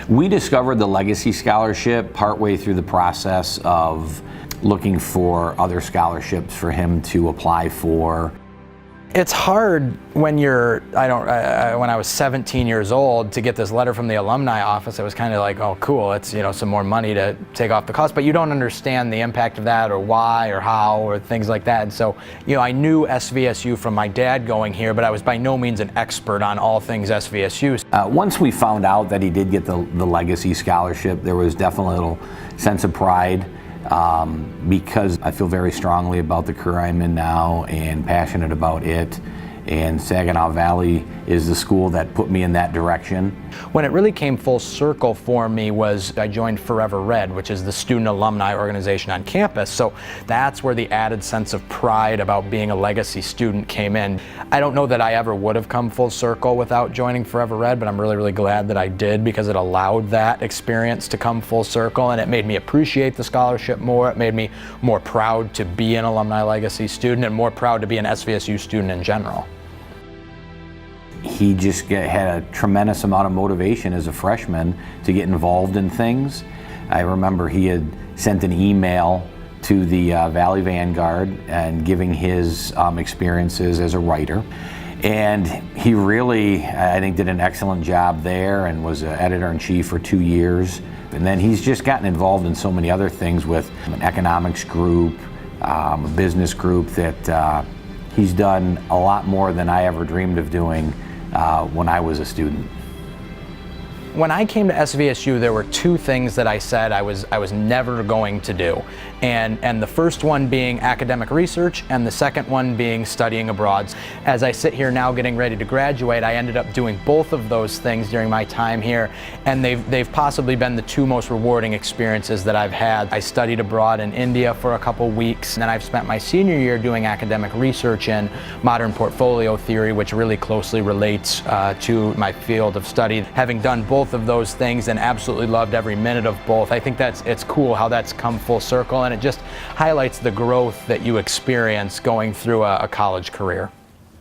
We discovered the Legacy Scholarship partway through the process of looking for other scholarships for him to apply for. It's hard when when I was 17 years old to get this letter from the alumni office. It was kind of like, oh cool, it's some more money to take off the cost, but you don't understand the impact of that or why or how or things like that. And so, I knew SVSU from my dad going here, but I was by no means an expert on all things SVSU. Once we found out that he did get the Legacy Scholarship, there was definitely a little sense of pride. Because I feel very strongly about the career I'm in now and passionate about it. And Saginaw Valley is the school that put me in that direction. When it really came full circle for me was I joined Forever Red, which is the student alumni organization on campus. So that's where the added sense of pride about being a Legacy student came in. I don't know that I ever would have come full circle without joining Forever Red, but I'm really, really glad that I did because it allowed that experience to come full circle and it made me appreciate the scholarship more. It made me more proud to be an Alumni Legacy student and more proud to be an SVSU student in general. He just had a tremendous amount of motivation as a freshman to get involved in things. I remember he had sent an email to the Valley Vanguard and giving his experiences as a writer. And he really, I think, did an excellent job there and was editor-in-chief for 2 years. And then he's just gotten involved in so many other things with an economics group, a business group that he's done a lot more than I ever dreamed of doing when I was a student. When I came to SVSU, there were two things that I said I was never going to do. And the first one being academic research and the second one being studying abroad. As I sit here now getting ready to graduate, I ended up doing both of those things during my time here, and they've possibly been the two most rewarding experiences that I've had. I studied abroad in India for a couple weeks, and then I've spent my senior year doing academic research in modern portfolio theory, which really closely relates to my field of study. Having done both of those things and absolutely loved every minute of both, I think it's cool how that's come full circle, and it just highlights the growth that you experience going through a college career.